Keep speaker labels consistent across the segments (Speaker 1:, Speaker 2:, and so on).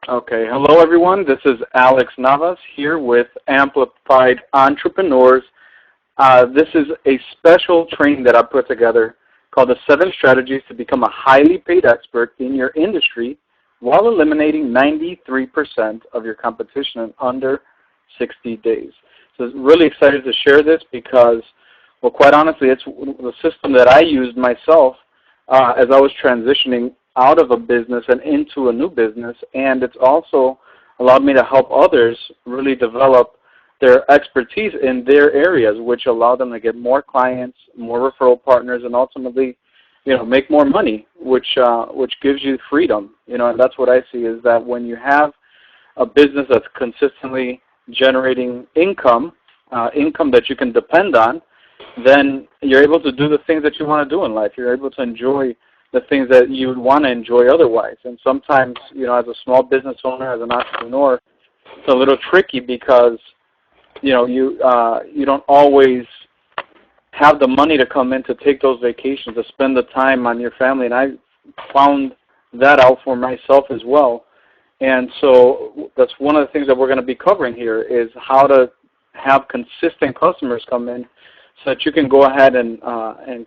Speaker 1: Okay, hello everyone. This is Alex Navas here with Amplified Entrepreneurs. This is a special training that I put together called the 7 Strategies to Become a Highly Paid Expert in Your Industry while eliminating 93% of your competition in under 60 days. So I'm really excited to share this because, well, quite honestly, it's the system that I used myself as I was transitioning out of a business and into a new business, and it's also allowed me to help others really develop their expertise in their areas, which allow them to get more clients, more referral partners, and ultimately, make more money, which gives you freedom. And that's what I see is that when you have a business that's consistently generating income, income that you can depend on, then you're able to do the things that you want to do in life. You're able to enjoy the things that you would want to enjoy otherwise. And sometimes, as a small business owner, as an entrepreneur, it's a little tricky because, you don't always have the money to come in to take those vacations, to spend the time on your family. And I found that out for myself as well. And so that's one of the things that we're going to be covering here is how to have consistent customers come in so that you can go ahead and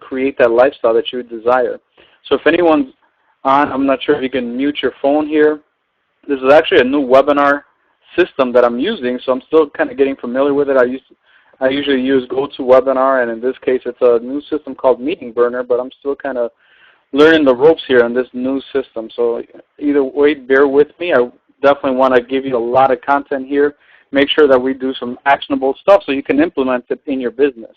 Speaker 1: create that lifestyle that you would desire. So if anyone's on, I'm not sure if you can mute your phone here. This is actually a new webinar system that I'm using, so I'm still kind of getting familiar with it. I usually use GoToWebinar, and in this case it's a new system called Meeting Burner, but I'm still kind of learning the ropes here on this new system. So either way, bear with me. I definitely want to give you a lot of content here, make sure that we do some actionable stuff so you can implement it in your business.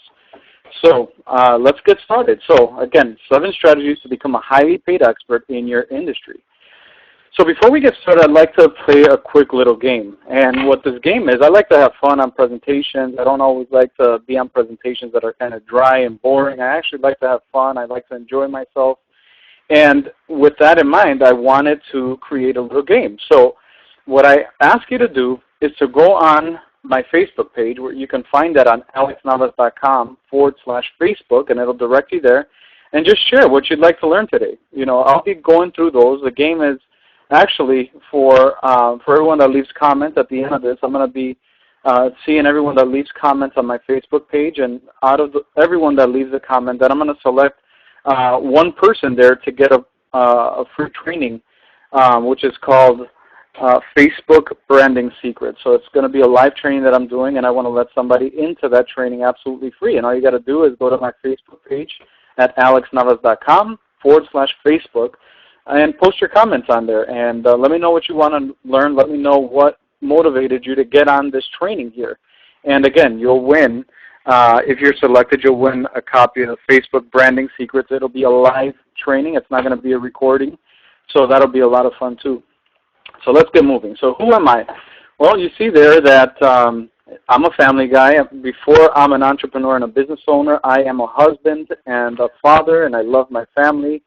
Speaker 1: So let's get started. So again, 7 strategies to become a highly paid expert in your industry. So before we get started, I'd like to play a quick little game. And what this game is, I like to have fun on presentations. I don't always like to be on presentations that are kind of dry and boring. I actually like to have fun. I like to enjoy myself. And with that in mind, I wanted to create a little game. So what I ask you to do is to go on my Facebook page, where you can find that on alexnavas.com/Facebook, and it'll direct you there, and just share what you'd like to learn today. I'll be going through those. The game is actually for everyone that leaves comments at the end of this. I'm going to be seeing everyone that leaves comments on my Facebook page, and out of everyone that leaves a comment, then I'm going to select one person there to get a free training, which is called Facebook Branding Secrets. So it's going to be a live training that I'm doing, and I want to let somebody into that training absolutely free. And all you got to do is go to my Facebook page at alexnavas.com/Facebook and post your comments on there. And let me know what you want to learn. Let me know what motivated you to get on this training here. And again, you'll win. If you're selected, you'll win a copy of the Facebook Branding Secrets. It'll be a live training. It's not going to be a recording. So that'll be a lot of fun too. So let's get moving. So who am I? Well, you see there that I'm a family guy. Before I'm an entrepreneur and a business owner, I am a husband and a father, and I love my family.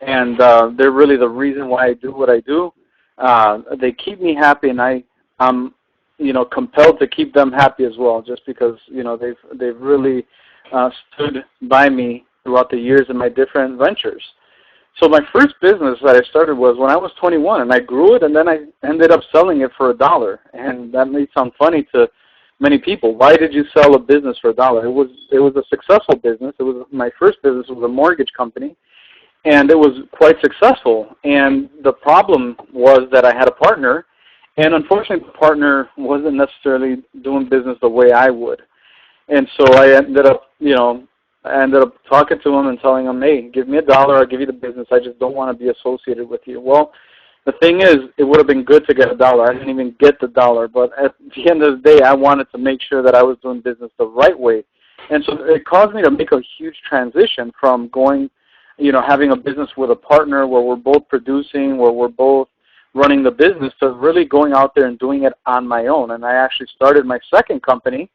Speaker 1: And they're really the reason why I do what I do. They keep me happy, and I'm compelled to keep them happy as well, just because they've really stood by me throughout the years in my different ventures. So my first business that I started was when I was 21, and I grew it, and then I ended up selling it for $1. And that may sound funny to many people. Why did you sell a business for $1? It was a successful business. It was my first business. It was a mortgage company, and it was quite successful. And the problem was that I had a partner, and unfortunately the partner wasn't necessarily doing business the way I would. And so I ended up, talking to him and telling him, hey, give me $1, I'll give you the business. I just don't want to be associated with you. Well, the thing is, it would have been good to get $1. I didn't even get the $1, but at the end of the day, I wanted to make sure that I was doing business the right way. And so it caused me to make a huge transition from going, having a business with a partner where we're both producing, where we're both running the business, to really going out there and doing it on my own. And I actually started my second company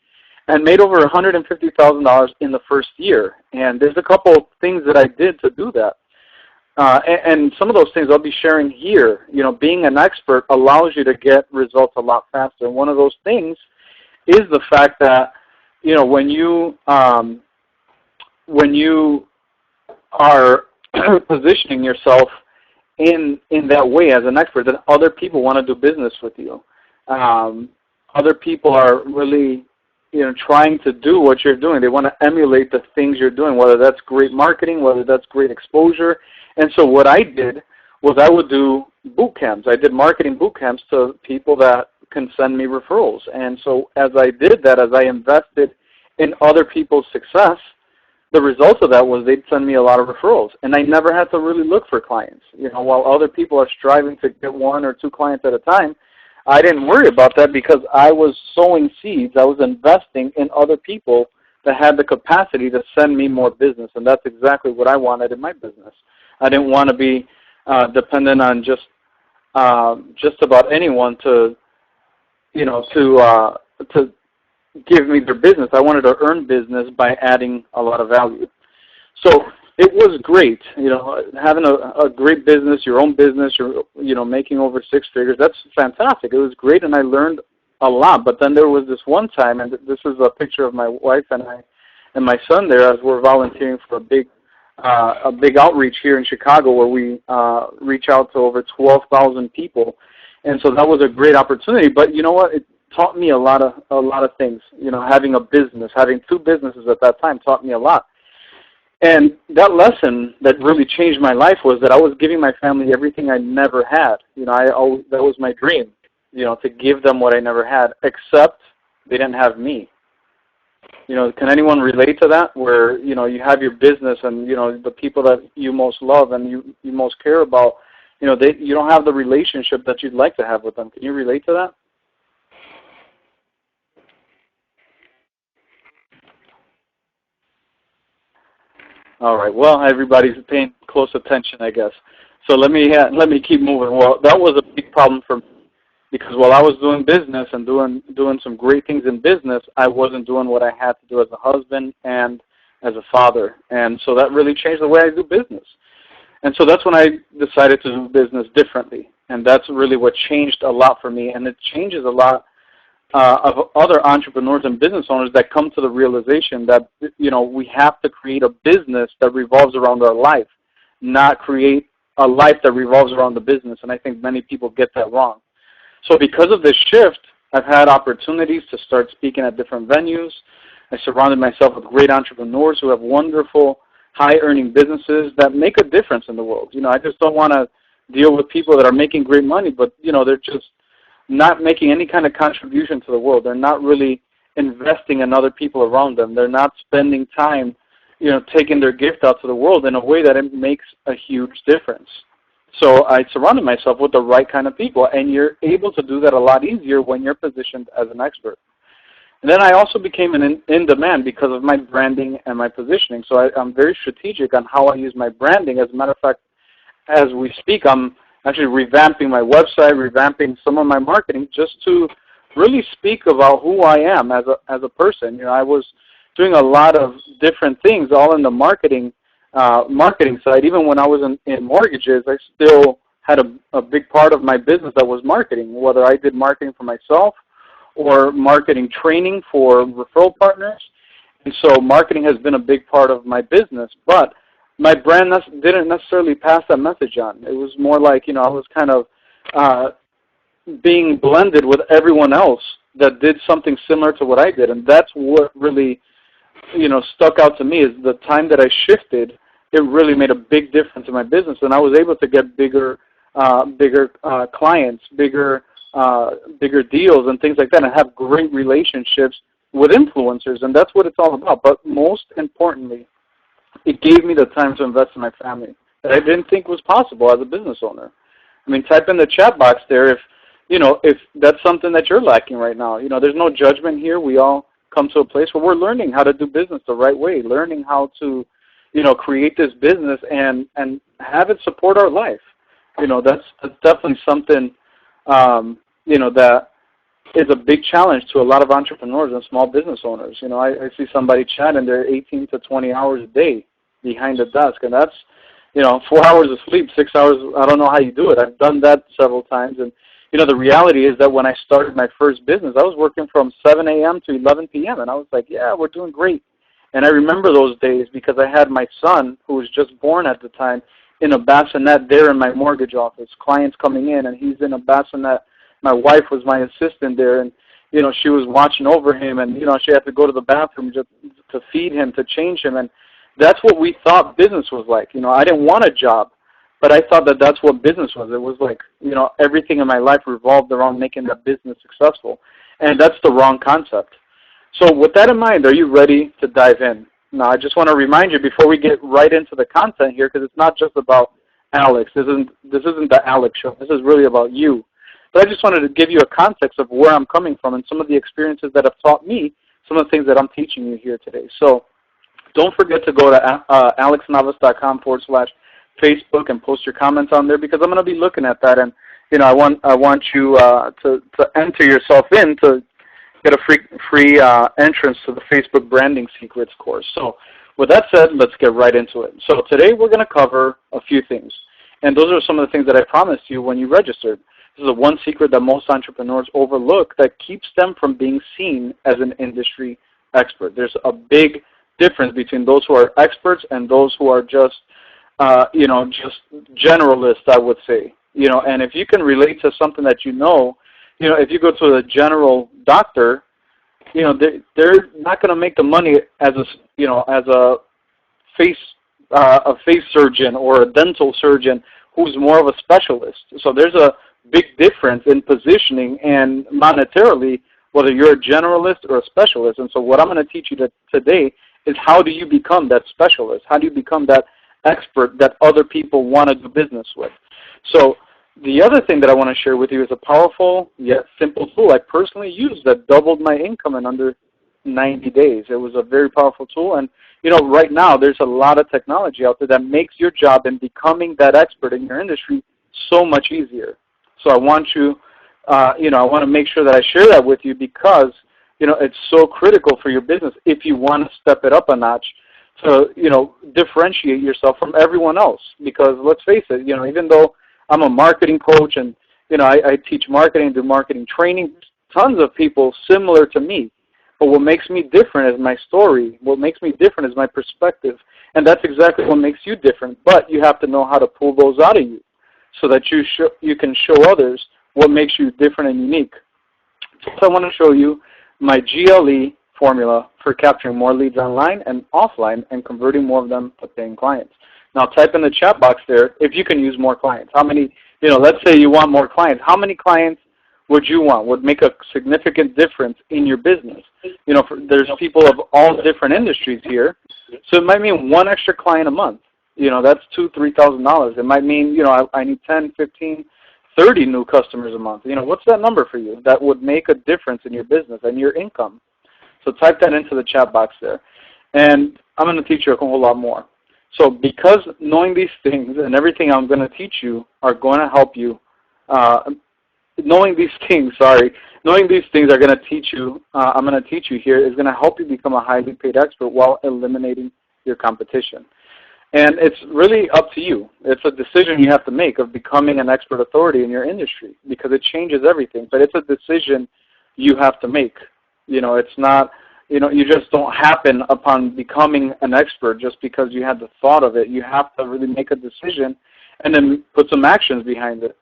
Speaker 1: and made over $150,000 in the first year. And there's a couple of things that I did to do that. And some of those things I'll be sharing here. Being an expert allows you to get results a lot faster. And one of those things is the fact that, when you are positioning yourself in that way as an expert, then other people want to do business with you. Other people are really, trying to do what you're doing. They want to emulate the things you're doing, whether that's great marketing, whether that's great exposure. And so what I did was I would do boot camps. I did marketing boot camps to people that can send me referrals. And so as I did that, as I invested in other people's success, the result of that was they'd send me a lot of referrals. And I never had to really look for clients. While other people are striving to get 1 or 2 clients at a time, I didn't worry about that because I was sowing seeds. I was investing in other people that had the capacity to send me more business, and that's exactly what I wanted in my business. I didn't want to be dependent on just about anyone to give me their business. I wanted to earn business by adding a lot of value. So it was great, having a great business, your own business, you're making over 6 figures. That's fantastic. It was great, and I learned a lot. But then there was this one time, and this is a picture of my wife and I and my son there as we're volunteering for a big outreach here in Chicago where we reach out to over 12,000 people. And so that was a great opportunity. But you know what? It taught me a lot of things. Having a business, having 2 businesses at that time taught me a lot. And that lesson that really changed my life was that I was giving my family everything I never had. That was my dream, to give them what I never had, except they didn't have me. Can anyone relate to that? Where, you have your business and, the people that you most love and you most care about, you don't have the relationship that you'd like to have with them. Can you relate to that? All right. Well, everybody's paying close attention, I guess. So let me keep moving. Well, that was a big problem for me because while I was doing business and doing some great things in business, I wasn't doing what I had to do as a husband and as a father. And so that really changed the way I do business. And so that's when I decided to do business differently. And that's really what changed a lot for me. And it changes a lot of other entrepreneurs and business owners that come to the realization that, we have to create a business that revolves around our life, not create a life that revolves around the business. And I think many people get that wrong. So because of this shift, I've had opportunities to start speaking at different venues. I surrounded myself with great entrepreneurs who have wonderful, high-earning businesses that make a difference in the world. I just don't want to deal with people that are making great money, but, they're just not making any kind of contribution to the world. They're not really investing in other people around them. They're not spending time, taking their gift out to the world in a way that it makes a huge difference. So I surrounded myself with the right kind of people, and you're able to do that a lot easier when you're positioned as an expert. And then I also became in demand because of my branding and my positioning. So I'm very strategic on how I use my branding. As a matter of fact, as we speak, I'm actually revamping my website, revamping some of my marketing just to really speak about who I am as a person. I was doing a lot of different things all in the marketing side. Even when I was in mortgages, I still had a big part of my business that was marketing, whether I did marketing for myself or marketing training for referral partners. And so marketing has been a big part of my business, but my brand didn't necessarily pass that message on. It was more like, I was kind of being blended with everyone else that did something similar to what I did. And that's what really, stuck out to me is the time that I shifted, it really made a big difference in my business. And I was able to get bigger clients, bigger deals and things like that, and have great relationships with influencers. And that's what it's all about. But most importantly, it gave me the time to invest in my family that I didn't think was possible as a business owner. I mean, type in the chat box there if that's something that you're lacking right now. There's no judgment here. We all come to a place where we're learning how to do business the right way, learning how to, create this business and have it support our life. That's definitely something, that is a big challenge to a lot of entrepreneurs and small business owners. I see somebody chat and they're 18 to 20 hours a day behind the desk, and that's, 4 hours of sleep, 6 hours, I don't know how you do it. I've done that several times, and, the reality is that when I started my first business, I was working from 7 a.m. to 11 p.m., and I was like, yeah, we're doing great. And I remember those days because I had my son, who was just born at the time, in a bassinet there in my mortgage office, clients coming in, and he's in a bassinet. My wife was my assistant there, and she was watching over him, and she had to go to the bathroom just to feed him, to change him, and that's what we thought business was like. I didn't want a job, but I thought that that's what business was. It was like, everything in my life revolved around making that business successful, and that's the wrong concept. So with that in mind, are you ready to dive in? Now, I just want to remind you before we get right into the content here, because it's not just about Alex. This isn't the Alex show. This is really about you. But I just wanted to give you a context of where I'm coming from and some of the experiences that have taught me some of the things that I'm teaching you here today. So don't forget to go to alexnavas.com/Facebook and post your comments on there, because I'm going to be looking at that, and I want you to enter yourself in to get a free entrance to the Facebook Branding Secrets course. So with that said, let's get right into it. So today we're going to cover a few things, and those are some of the things that I promised you when you registered. This is the one secret that most entrepreneurs overlook that keeps them from being seen as an industry expert. There's a big difference between those who are experts and those who are just generalists, I would say. And if you can relate to something that if you go to a general doctor, they're not going to make the money as a face surgeon or a dental surgeon who's more of a specialist. So there's a big difference in positioning and monetarily, whether you're a generalist or a specialist. And so what I'm going to teach you today is how do you become that specialist? How do you become that expert that other people want to do business with? So the other thing that I want to share with you is a powerful yet simple tool I personally used that doubled my income in under 90 days. It was a very powerful tool, and right now there's a lot of technology out there that makes your job in becoming that expert in your industry so much easier. So I want you, I want to make sure that I share that with you, because it's so critical for your business if you want to step it up a notch to differentiate yourself from everyone else. Because let's face it, even though I'm a marketing coach and I teach marketing, do marketing training, tons of people similar to me. But what makes me different is my story. What makes me different is my perspective. And that's exactly what makes you different. But you have to know how to pull those out of you so that you can show others what makes you different and unique. So I want to show you my GLE formula for capturing more leads online and offline and converting more of them to paying clients. Now type in the chat box there if you can use more clients. How many, let's say you want more clients. How many clients would you want? Would make a significant difference in your business? There's people of all different industries here. So it might mean one extra client a month. That's $2,000-$3,000. It might mean, I need 10, 15, 30 new customers a month. What's that number for you that would make a difference in your business and your income? So type that into the chat box there. And I'm going to teach you a whole lot more. So because knowing these things and everything I'm going to teach you are going to help you, knowing these things are going to teach you, I'm going to teach you here, is going to help you become a highly paid expert while eliminating your competition. And it's really up to you. It's a decision you have to make of becoming an expert authority in your industry, because it changes everything. But it's a decision you have to make. It's not, you just don't happen upon becoming an expert just because you had the thought of it. You have to really make a decision and then put some actions behind it.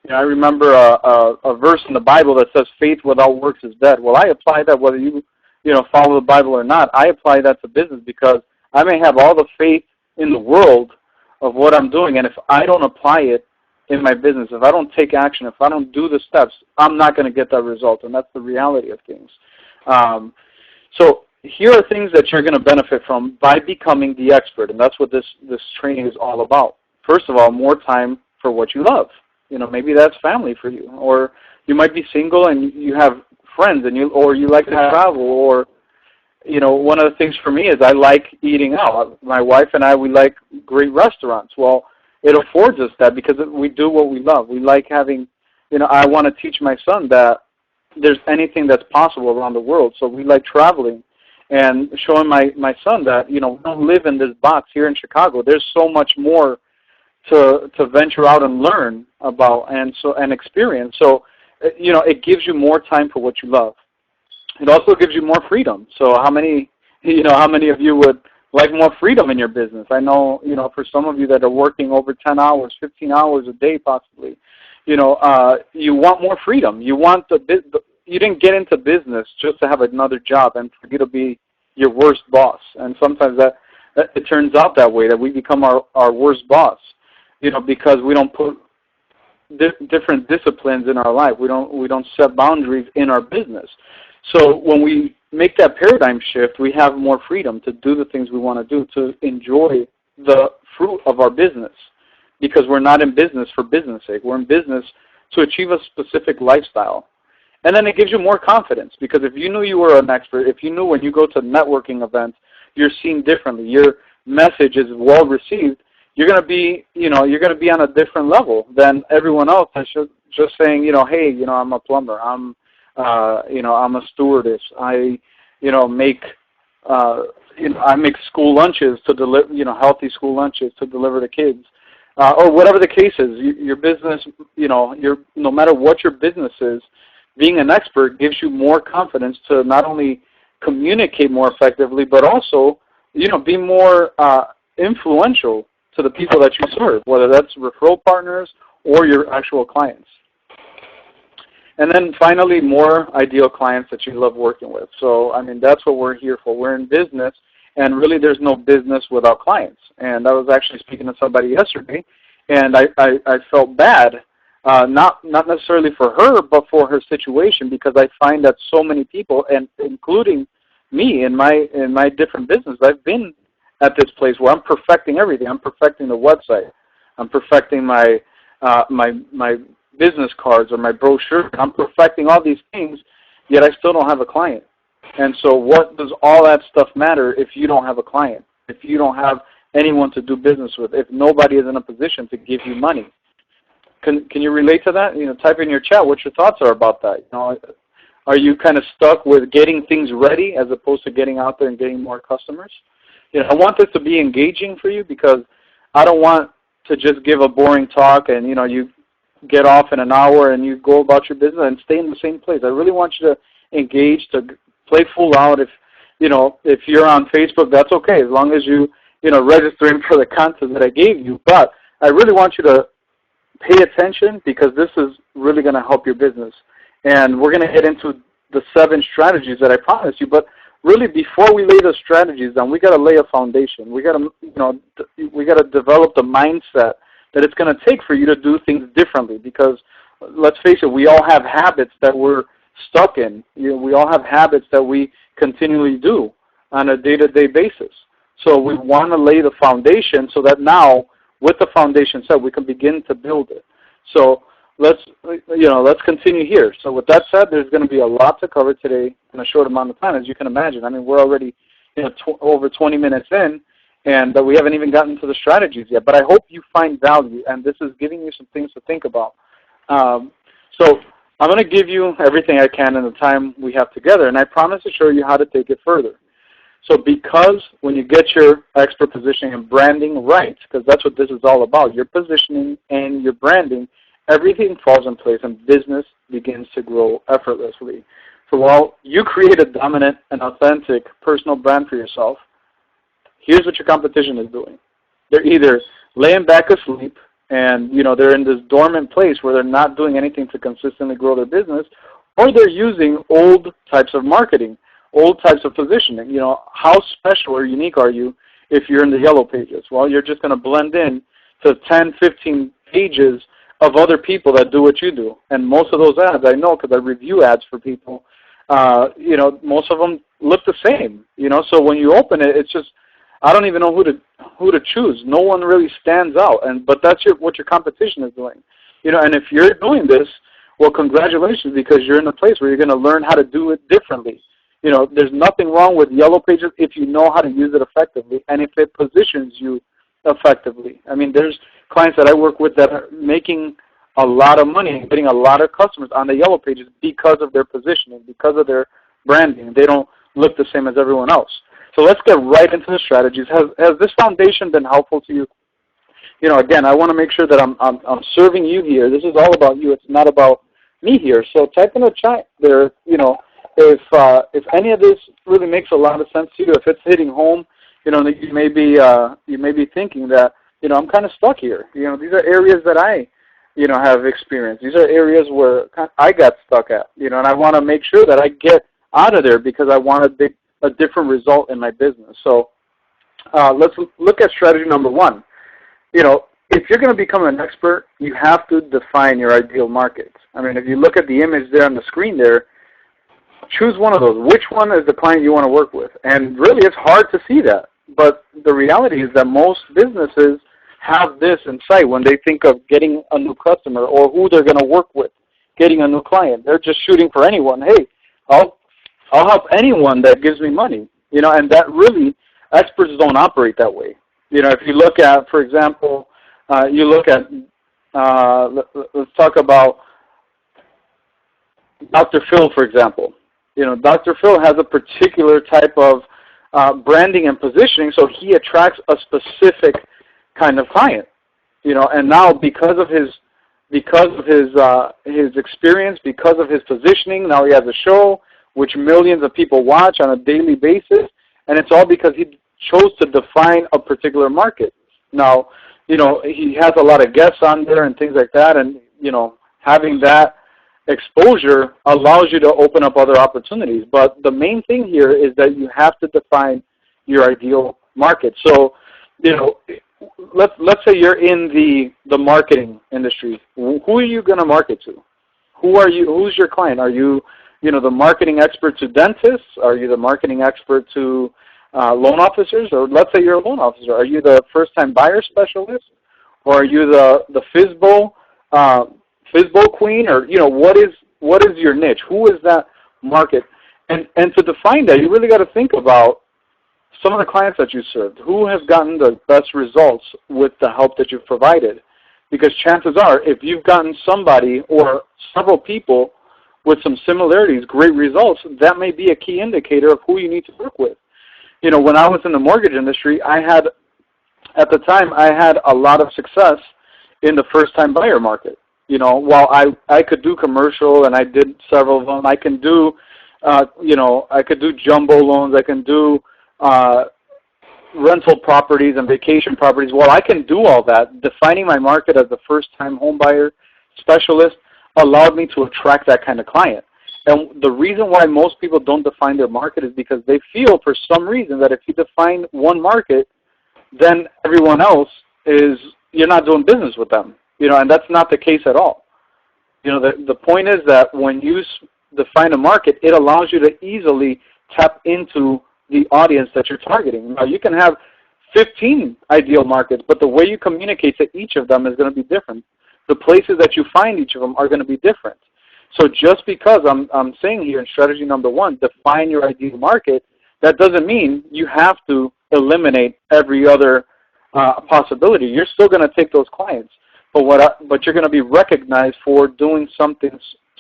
Speaker 1: I remember a verse in the Bible that says faith without works is dead. Well, I apply that whether you follow the Bible or not. I apply that to business, because I may have all the faith in the world of what I'm doing, and if I don't apply it in my business, if I don't take action, if I don't do the steps, I'm not going to get that result, and that's the reality of things. So here are things that you're going to benefit from by becoming the expert, and that's what this training is all about. First of all, more time for what you love. Maybe that's family for you, or you might be single and you have friends, or you like to travel, or one of the things for me is I like eating out. My wife and I, we like great restaurants. Well, it affords us that because we do what we love. We like having, I want to teach my son that there's anything that's possible around the world. So we like traveling and showing my son that, we don't live in this box here in Chicago. There's so much more to venture out and learn about and experience. So, it gives you more time for what you love. It also gives you more freedom. So how many of you would like more freedom in your business. I know, for some of you that are working over 10 hours, 15 hours a day possibly, you want more freedom. You want you didn't get into business just to have another job and for you to be your worst boss. And sometimes that it turns out that way, that we become our worst boss, because we don't put different disciplines in our life. We don't set boundaries in our business. So when we make that paradigm shift, we have more freedom to do the things we want to do, to enjoy the fruit of our business, because we're not in business for business sake. We're in business to achieve a specific lifestyle. And then it gives you more confidence, because if you knew you were an expert, if you knew when you go to networking events, you're seen differently, your message is well received, you're going to be, on a different level than everyone else that's just saying, hey, I'm a plumber, I'm a stewardess, I make school lunches to deliver, healthy school lunches to deliver to kids, or whatever the case is. Your business, no matter what your business is, being an expert gives you more confidence to not only communicate more effectively, but also, be more influential to the people that you serve, whether that's referral partners or your actual clients. And then finally, more ideal clients that you love working with. So, that's what we're here for. We're in business, and really there's no business without clients. And I was actually speaking to somebody yesterday, and I felt bad, not necessarily for her, but for her situation, because I find that so many people, and including me in my different business, I've been at this place where I'm perfecting everything. I'm perfecting the website. I'm perfecting my business cards or my brochure. I'm perfecting all these things, yet I still don't have a client. And so what does all that stuff matter if you don't have a client, if you don't have anyone to do business with, if nobody is in a position to give you money? Can you relate to that? Type in your chat what your thoughts are about that. Are you kind of stuck with getting things ready as opposed to getting out there and getting more customers? I want this to be engaging for you, because I don't want to just give a boring talk and, you get off in an hour and you go about your business and stay in the same place. I really want you to engage, to play full out. If you're on Facebook, that's okay, as long as you, registering for the content that I gave you. But I really want you to pay attention, because this is really going to help your business. And we're going to get into the 7 strategies that I promised you. But really, before we lay the strategies down, we got to lay a foundation. We got to develop the mindset that it's going to take for you to do things differently. Because let's face it, we all have habits that we're stuck in. We all have habits that we continually do on a day-to-day basis. So we want to lay the foundation so that now, with the foundation set, we can begin to build it. So let's continue here. So with that said, there's going to be a lot to cover today in a short amount of time, as you can imagine. We're already over 20 minutes in, and we haven't even gotten to the strategies yet. But I hope you find value, and this is giving you some things to think about. So I'm going to give you everything I can in the time we have together, and I promise to show you how to take it further. So because when you get your expert positioning and branding right, because that's what this is all about, your positioning and your branding, everything falls in place and business begins to grow effortlessly. So while you create a dominant and authentic personal brand for yourself, here's what your competition is doing. They're either laying back asleep and they're in this dormant place where they're not doing anything to consistently grow their business, or they're using old types of marketing, old types of positioning. How special or unique are you if you're in the yellow pages? Well, you're just going to blend in to 10, 15 pages of other people that do what you do. And most of those ads, I know because I review ads for people, most of them look the same. So when you open it, it's just, I don't even know who to choose. No one really stands out. But that's what your competition is doing. And if you're doing this, well, congratulations, because you're in a place where you're going to learn how to do it differently. There's nothing wrong with yellow pages if you know how to use it effectively and if it positions you effectively. There's clients that I work with that are making a lot of money and getting a lot of customers on the yellow pages because of their positioning, because of their branding. They don't look the same as everyone else. So let's get right into the strategies. Has this foundation been helpful to you? Again, I want to make sure that I'm serving you here. This is all about you. It's not about me here. So type in the chat there, if any of this really makes a lot of sense to you, if it's hitting home, You may be thinking that, I'm kind of stuck here. These are areas that I, have experienced. These are areas where I got stuck at, and I want to make sure that I get out of there because I want a different result in my business. So let's look at strategy number one. If you're going to become an expert, you have to define your ideal market. I mean, if you look at the image there on the screen there, choose one of those. Which one is the client you want to work with? And really, it's hard to see that. But the reality is that most businesses have this in sight when they think of getting a new customer or who they're going to work with, getting a new client. They're just shooting for anyone. Hey, I'll help anyone that gives me money. And that really, experts don't operate that way. If you look at, for example, let's talk about Dr. Phil, for example. Dr. Phil has a particular type of branding and positioning, so he attracts a specific kind of client. And now because of his experience, because of his positioning, now he has a show which millions of people watch on a daily basis, and it's all because he chose to define a particular market. Now, he has a lot of guests on there and things like that, and having that exposure allows you to open up other opportunities. But the main thing here is that you have to define your ideal market. So, let's say you're in the marketing industry. Who are you going to market to? Who's your client? Are you, the marketing expert to dentists? Are you the marketing expert to loan officers? Or let's say you're a loan officer. Are you the first-time buyer specialist? Or are you the FISBO queen? Or, what is your niche? Who is that market? And to define that, you really got to think about some of the clients that you served. Who has gotten the best results with the help that you've provided? Because chances are, if you've gotten somebody or several people with some similarities, great results, that may be a key indicator of who you need to work with. When I was in the mortgage industry, at the time, I had a lot of success in the first-time buyer market. While I could do commercial and I did several of them, I can do, I could do jumbo loans, I can do rental properties and vacation properties. While I can do all that, defining my market as a first-time home buyer specialist allowed me to attract that kind of client. And the reason why most people don't define their market is because they feel for some reason that if you define one market, then everyone else you're not doing business with them. And that's not the case at all. The point is that when you define a market, it allows you to easily tap into the audience that you're targeting. Now, you can have 15 ideal markets, but the way you communicate to each of them is going to be different. The places that you find each of them are going to be different. So just because I'm saying here in strategy number one, define your ideal market, that doesn't mean you have to eliminate every other possibility. You're still going to take those clients, but you're going to be recognized for doing something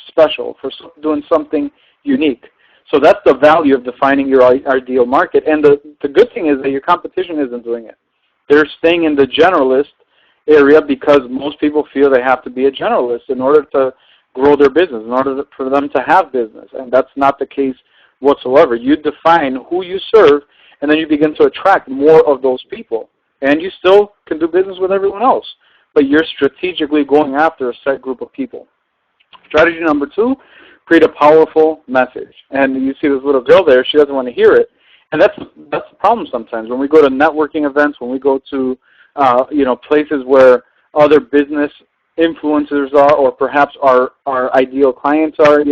Speaker 1: special, for doing something unique. So that's the value of defining your ideal market. And the good thing is that your competition isn't doing it. They're staying in the generalist area because most people feel they have to be a generalist in order to grow their business, in order for them to have business. And that's not the case whatsoever. You define who you serve, and then you begin to attract more of those people. And you still can do business with everyone else, but you're strategically going after a set group of people. Strategy number two, create a powerful message. And you see this little girl there, she doesn't want to hear it. And that's the problem sometimes. When we go to networking events, when we go to places where other business influencers are, or perhaps our ideal clients are,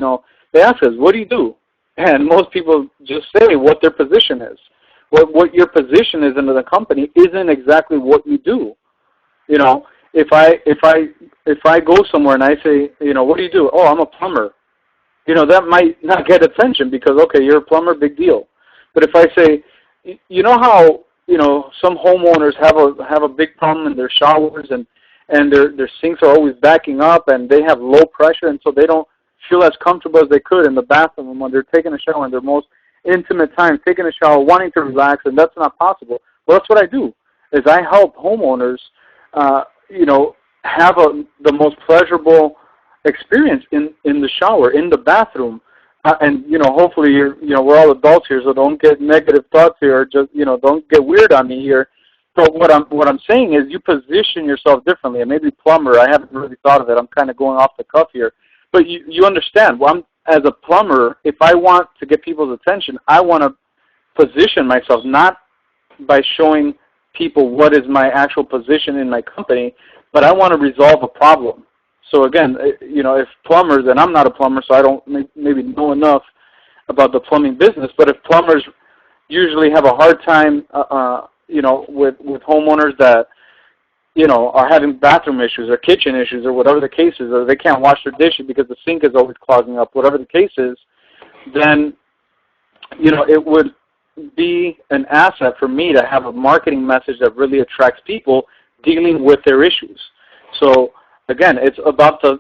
Speaker 1: they ask us, what do you do? And most people just say what their position is. What your position is in the company isn't exactly what you do. If I go somewhere and I say, what do you do? Oh, I'm a plumber. That might not get attention because, okay, you're a plumber, big deal. But if I say, how, some homeowners have a big problem in their showers and their sinks are always backing up and they have low pressure, and so they don't feel as comfortable as they could in the bathroom when they're taking a shower in their most intimate time, taking a shower, wanting to relax, and that's not possible. Well, that's what I do, is I help homeowners, have the most pleasurable experience in the shower, in the bathroom, and hopefully we're all adults here, so don't get negative thoughts here, or just don't get weird on me here. So what I'm saying is, you position yourself differently. And maybe plumber, I haven't really thought of it. I'm kind of going off the cuff here, but you understand. Well, as a plumber, if I want to get people's attention, I want to position myself not by showing people what is my actual position in my company, but I want to resolve a problem. So again, if plumbers, and I'm not a plumber, so I don't maybe know enough about the plumbing business, but if plumbers usually have a hard time, with homeowners that, are having bathroom issues or kitchen issues or whatever the case is, or they can't wash their dishes because the sink is always clogging up, whatever the case is, then, it would be an asset for me to have a marketing message that really attracts people dealing with their issues. So again, it's about the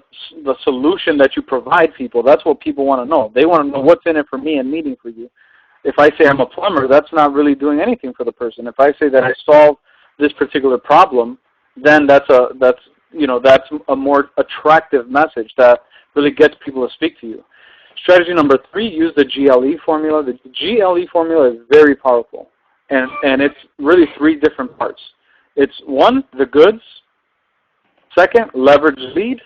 Speaker 1: solution that you provide people. That's what people want to know. They want to know what's in it for me and meaning for you. If I say I'm a plumber, that's not really doing anything for the person. If I say that I solve this particular problem, then that's a more attractive message that really gets people to speak to you. Strategy number 3, use the GLE formula. The GLE formula is very powerful, and it's really 3 different parts. It's 1, the goods; 2nd, leverage lead;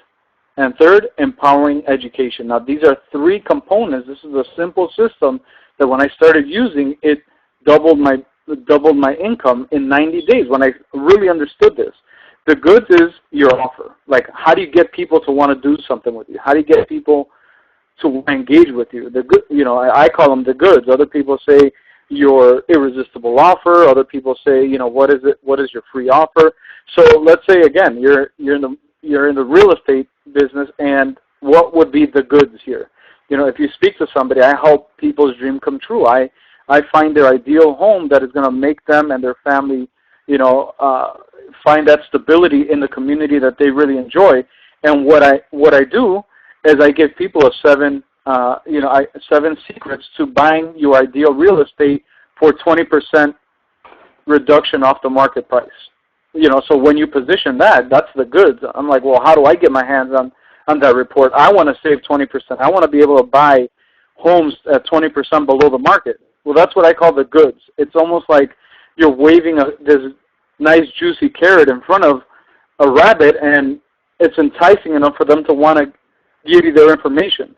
Speaker 1: and 3rd, empowering education. Now, these are 3 components. This is a simple system that when I started using, it doubled my income in 90 days when I really understood this. The goods is your offer. Like, how do you get people to want to do something with you? How do you get people to engage with you? The good, I call them the goods. Other people say your irresistible offer. Other people say, what is it? What is your free offer? So let's say again, you're in the real estate business, and what would be the goods here? If you speak to somebody, I help people's dream come true. I find their ideal home that is going to make them and their family, find that stability in the community that they really enjoy. And what I do is I give people 7 secrets to buying your ideal real estate for 20% reduction off the market price. So when you position that, that's the goods. I'm like, well, how do I get my hands on that report? I want to save 20%. I want to be able to buy homes at 20% below the market. Well, that's what I call the goods. It's almost like you're waving this nice juicy carrot in front of a rabbit, and it's enticing enough for them to want to give you their information.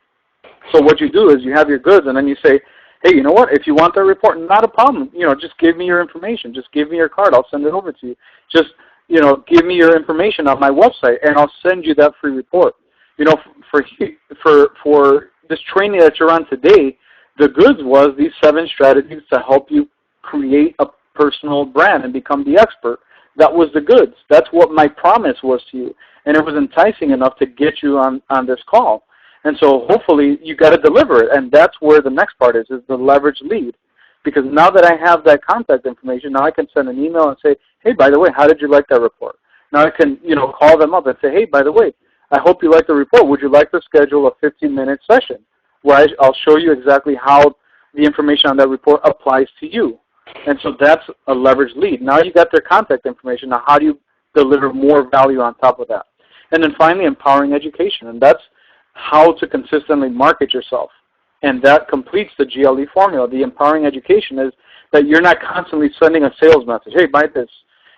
Speaker 1: So what you do is you have your goods, and then you say, hey, you know what? If you want that report, not a problem. Just give me your information. Just give me your card. I'll send it over to you. Just, give me your information on my website, and I'll send you that free report. For this training that you're on today, the goods was these 7 strategies to help you create a personal brand and become the expert. That was the goods. That's what my promise was to you. And it was enticing enough to get you on this call. And so hopefully you got to deliver it. And that's where the next part is the leverage lead. Because now that I have that contact information, now I can send an email and say, hey, by the way, how did you like that report? Now I can, call them up and say, hey, by the way, I hope you like the report. Would you like to schedule a 15-minute session where I'll show you exactly how the information on that report applies to you? And so that's a leverage lead. Now you got their contact information. Now how do you deliver more value on top of that? And then finally, empowering education. And that's how to consistently market yourself. And that completes the GLE formula. The empowering education is that you're not constantly sending a sales message. Hey, buy this.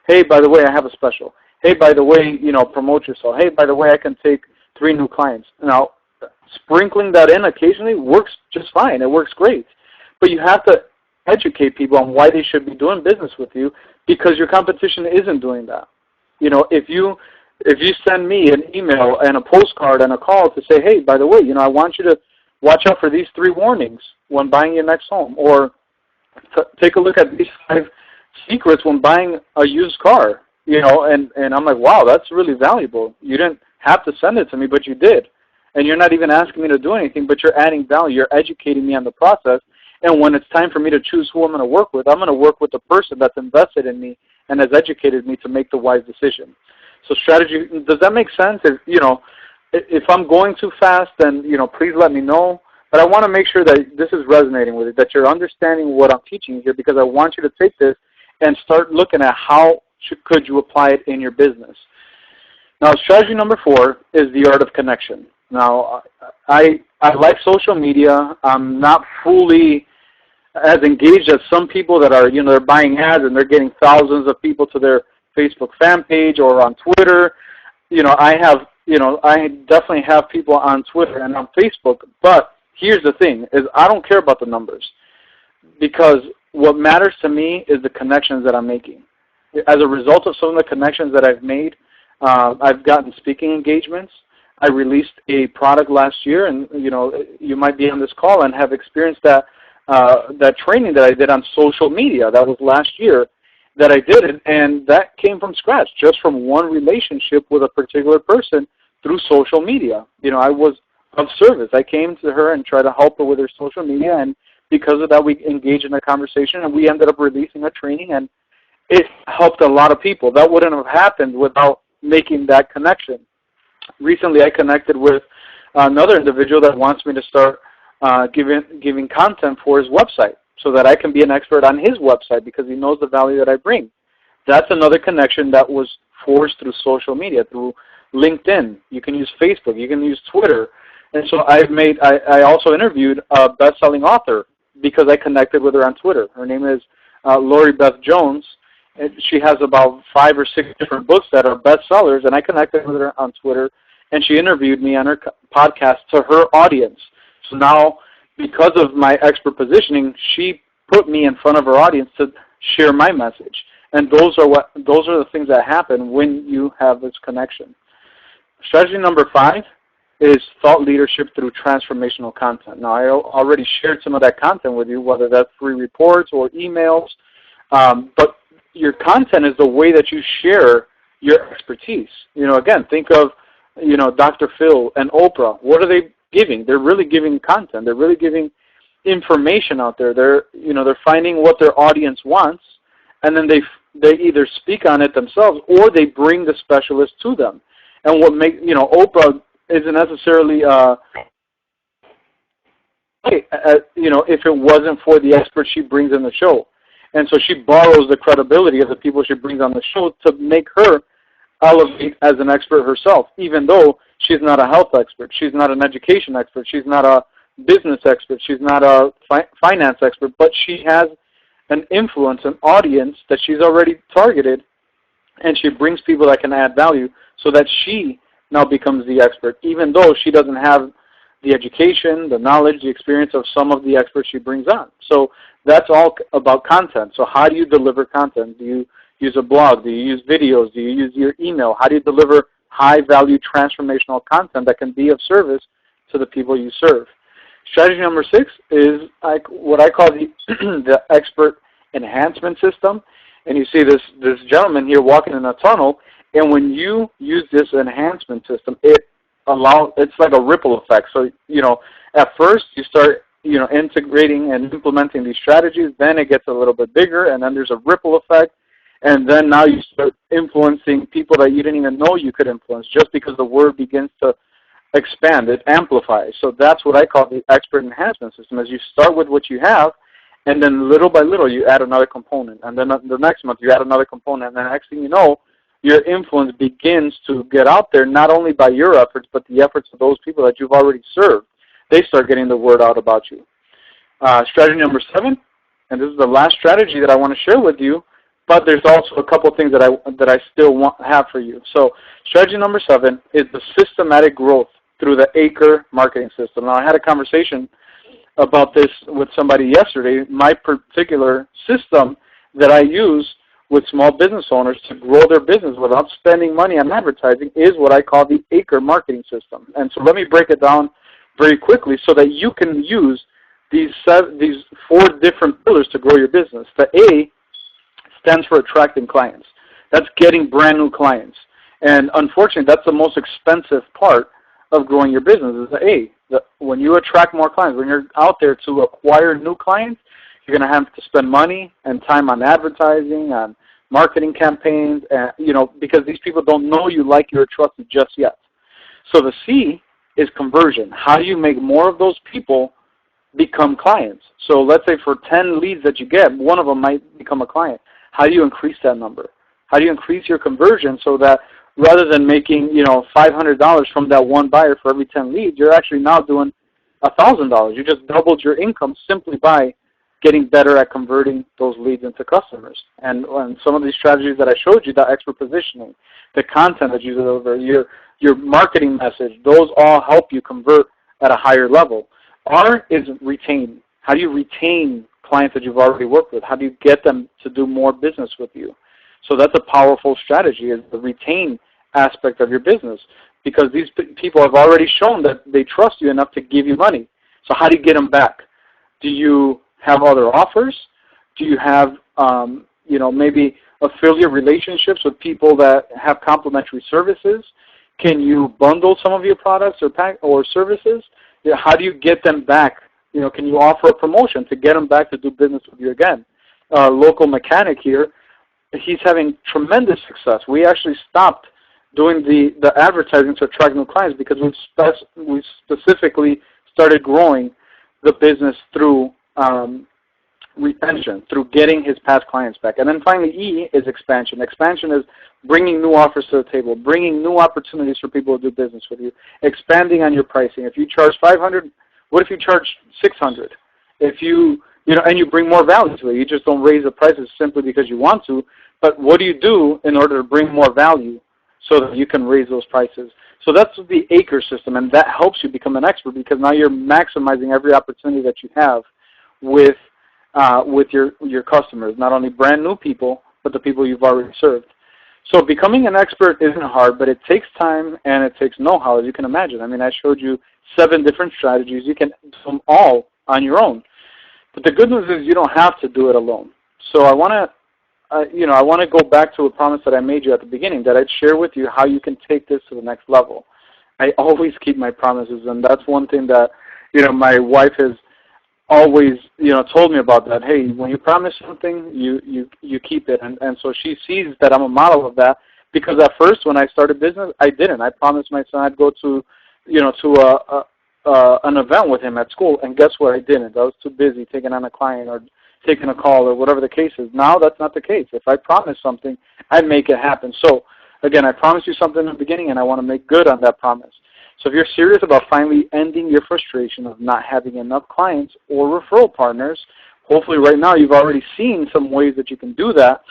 Speaker 1: Hey, by the way, I have a special. Hey, by the way, promote yourself. Hey, by the way, I can take 3 new clients. Now, sprinkling that in occasionally works just fine. It works great. But you have to educate people on why they should be doing business with you, because your competition isn't doing that. If you send me an email and a postcard and a call to say, hey, by the way, I want you to watch out for these 3 warnings when buying your next home, or take a look at these 5 secrets when buying a used car, and I'm like, wow, that's really valuable. You didn't have to send it to me, but you did. And you're not even asking me to do anything, but you're adding value. You're educating me on the process. And when it's time for me to choose who I'm going to work with, I'm going to work with the person that's invested in me and has educated me to make the wise decision. So strategy, does that make sense? If I'm going too fast, then, please let me know. But I want to make sure that this is resonating with you, that you're understanding what I'm teaching here, because I want you to take this and start looking at how could you apply it in your business. Now, strategy number 4 is the art of connection. Now, I I like social media. I'm not fully as engaged as some people that are, they're buying ads and they're getting thousands of people to their Facebook fan page or on Twitter. I definitely have people on Twitter and on Facebook, but here's the thing, is I don't care about the numbers, because what matters to me is the connections that I'm making. As a result of some of the connections that I've made, I've gotten speaking engagements. I released a product last year, and you might be on this call and have experienced that training that I did on social media. That was last year that I did it, and that came from scratch, just from one relationship with a particular person through social media. I was of service. I came to her and tried to help her with her social media, and because of that, we engaged in a conversation, and we ended up releasing a training, and it helped a lot of people. That wouldn't have happened without making that connection. Recently, I connected with another individual that wants me to start giving content for his website so that I can be an expert on his website because he knows the value that I bring. That's another connection that was forged through social media, through LinkedIn. You can use Facebook. You can use Twitter. And so I also interviewed a best-selling author because I connected with her on Twitter. Her name is Lori Beth Jones. And she has about 5 or 6 different books that are bestsellers, and I connected with her on Twitter, and she interviewed me on her podcast to her audience. So now, because of my expert positioning, she put me in front of her audience to share my message. And those are the things that happen when you have this connection. Strategy number 5 is thought leadership through transformational content. Now, I already shared some of that content with you, whether that's free reports or emails, but your content is the way that you share your expertise. Again, think of, Dr. Phil and Oprah. What are they giving? They're really giving content. They're really giving information out there. They're finding what their audience wants, and then they either speak on it themselves or they bring the specialist to them. And what Oprah isn't necessarily, if it wasn't for the experts she brings in the show. And so she borrows the credibility of the people she brings on the show to make her elevate as an expert herself, even though she's not a health expert, she's not an education expert, she's not a business expert, she's not a finance expert, but she has an influence, an audience that she's already targeted, and she brings people that can add value so that she now becomes the expert, even though she doesn't have the education, the knowledge, the experience of some of the experts she brings on. So that's all about content. So how do you deliver content? Do you use a blog? Do you use videos? Do you use your email? How do you deliver high-value transformational content that can be of service to the people you serve? Strategy number 6 is what I call the expert enhancement system. And you see this gentleman here walking in a tunnel, and when you use this enhancement system, it's like a ripple effect. So, at first you start, integrating and implementing these strategies, then it gets a little bit bigger, and then there's a ripple effect, and then now you start influencing people that you didn't even know you could influence just because the word begins to expand, it amplifies. So that's what I call the expert enhancement system, is you start with what you have, and then little by little you add another component, and then the next month you add another component, and then the next thing you know, your influence begins to get out there, not only by your efforts, but the efforts of those people that you've already served. They start getting the word out about you. Strategy number 7, and this is the last strategy that I want to share with you, but there's also a couple of things that I still have for you. So strategy number 7 is the systematic growth through the ACRE marketing system. Now, I had a conversation about this with somebody yesterday. My particular system that I use with small business owners to grow their business without spending money on advertising is what I call the ACRE marketing system. And so let me break it down very quickly so that you can use these 4 different pillars to grow your business. The A stands for attracting clients. That's getting brand new clients. And unfortunately, that's the most expensive part of growing your business is the A. When you attract more clients, when you're out there to acquire new clients, you're going to have to spend money and time on advertising, on marketing campaigns, and, because these people don't know you, like you, or trust you just yet. So the C is conversion. How do you make more of those people become clients? So let's say for 10 leads that you get, one of them might become a client. How do you increase that number? How do you increase your conversion so that rather than making $500 from that one buyer for every 10 leads, you're actually now doing $1,000. You just doubled your income simply by getting better at converting those leads into customers. And some of these strategies that I showed you, the expert positioning, the content that you deliver, your marketing message, those all help you convert at a higher level. R is retain. How do you retain clients that you've already worked with? How do you get them to do more business with you? So that's a powerful strategy, is the retain aspect of your business, because these people have already shown that they trust you enough to give you money. So how do you get them back? Do you have other offers? Do you have maybe affiliate relationships with people that have complementary services? Can you bundle some of your products or services? How do you get them back? Can you offer a promotion to get them back to do business with you again? Local mechanic here, he's having tremendous success. We actually stopped doing the advertising to attract new clients because we specifically started growing the business through retention, through getting his past clients back. And then finally, E is expansion. Expansion is bringing new offers to the table, bringing new opportunities for people to do business with you, expanding on your pricing. If you charge $500, what if you charge $600? If and you bring more value to it. You just don't raise the prices simply because you want to, but what do you do in order to bring more value so that you can raise those prices? So that's the acre system, and that helps you become an expert because now you're maximizing every opportunity that you have with your customers, not only brand new people, but the people you've already served. So becoming an expert isn't hard, but it takes time and it takes know-how, as you can imagine. I mean, I showed you 7 different strategies. You can do them all on your own. But the good news is you don't have to do it alone. So I want to go back to a promise that I made you at the beginning, that I'd share with you how you can take this to the next level. I always keep my promises, and that's one thing that my wife has always told me about, that hey, when you promise something, you keep it. And so she sees that I'm a model of that, because at first when I started business, I didn't. I promised my son I'd go to an event with him at school, and guess what? I didn't. I was too busy taking on a client or taking a call or whatever the case is. Now that's not the case. If I promise something, I make it happen. So again, I promised you something in the beginning, and I want to make good on that promise. So if you're serious about finally ending your frustration of not having enough clients or referral partners, hopefully right now you've already seen some ways that you can do that,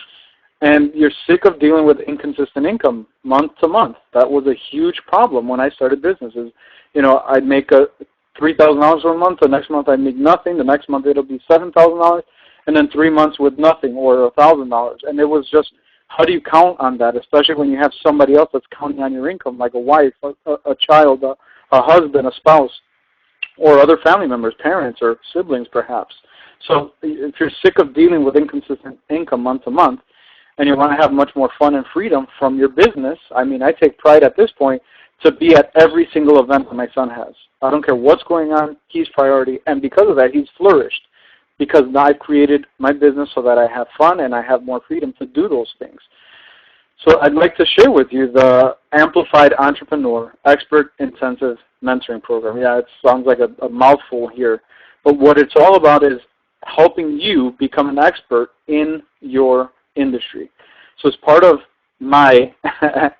Speaker 1: and you're sick of dealing with inconsistent income month to month. That was a huge problem when I started businesses. I'd make $3,000 for a month, the next month I'd make nothing, the next month it'll be $7,000, and then 3 months with nothing, or $1,000. And it was just, how do you count on that, especially when you have somebody else that's counting on your income, like a wife, a child, a husband, a spouse, or other family members, parents or siblings perhaps. So if you're sick of dealing with inconsistent income month to month, and you want to have much more fun and freedom from your business, I mean, I take pride at this point to be at every single event that my son has. I don't care what's going on, he's priority, and because of that, he's flourished, because now I've created my business so that I have fun and I have more freedom to do those things. So I'd like to share with you the Amplified Entrepreneur Expert Intensive Mentoring Program. Yeah, it sounds like a mouthful here, but what it's all about is helping you become an expert in your industry. So as part of my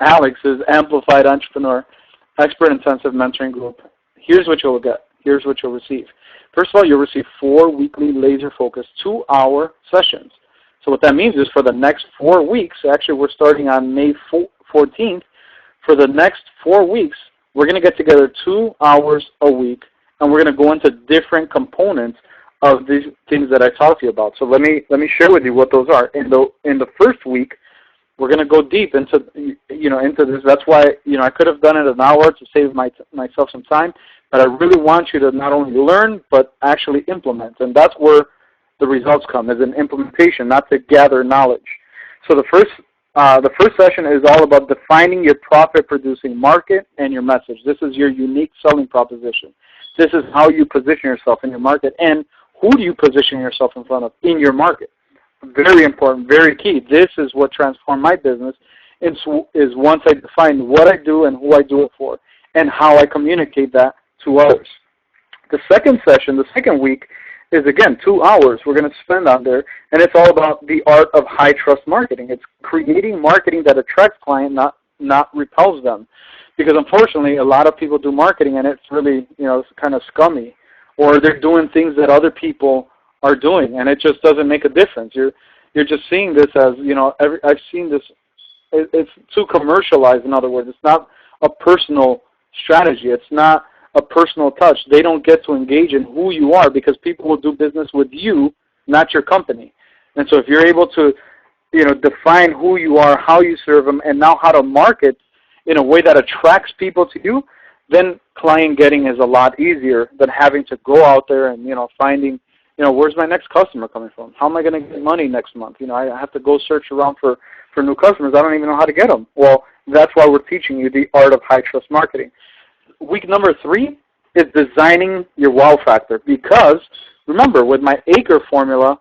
Speaker 1: Alex's Amplified Entrepreneur Expert Intensive Mentoring Group, here's what you'll get. Here's what you'll receive. First of all, you'll receive 4 weekly laser-focused 2-hour sessions. So what that means is for the next 4 weeks, actually we're starting on May 14th, for the next 4 weeks, we're going to get together 2 hours a week, and we're going to go into different components of these things that I talked to you about. So let me share with you what those are. In the first week, we're going to go deep into into this. That's why I could have done it an hour to save myself some time, but I really want you to not only learn but actually implement, and that's where the results come, is in implementation, not to gather knowledge. So the first session is all about defining your profit-producing market and your message. This is your unique selling proposition. This is how you position yourself in your market, and who do you position yourself in front of in your market. Very important, very key. This is what transformed my business, is once I define what I do and who I do it for, and how I communicate that to others. The second session, the second week, is again 2 hours we're going to spend on there, and it's all about the art of high-trust marketing. It's creating marketing that attracts clients, not repels them. Because unfortunately, a lot of people do marketing, and it's really, it's kind of scummy. or they're doing things that other people are doing, and it just doesn't make a difference. You're just seeing this as, I've seen this, it's too commercialized. In other words, it's not a personal strategy. It's not a personal touch. They don't get to engage in who you are, because people will do business with you, not your company. And so if you're able to, define who you are, how you serve them, and now how to market in a way that attracts people to you, then client getting is a lot easier than having to go out there and, finding, where's my next customer coming from? How am I going to get money next month? I have to go search around for new customers. I don't even know how to get them. Well, that's why we're teaching you the art of high trust marketing. Week number 3 is designing your wow factor, because remember, with my ACRE formula,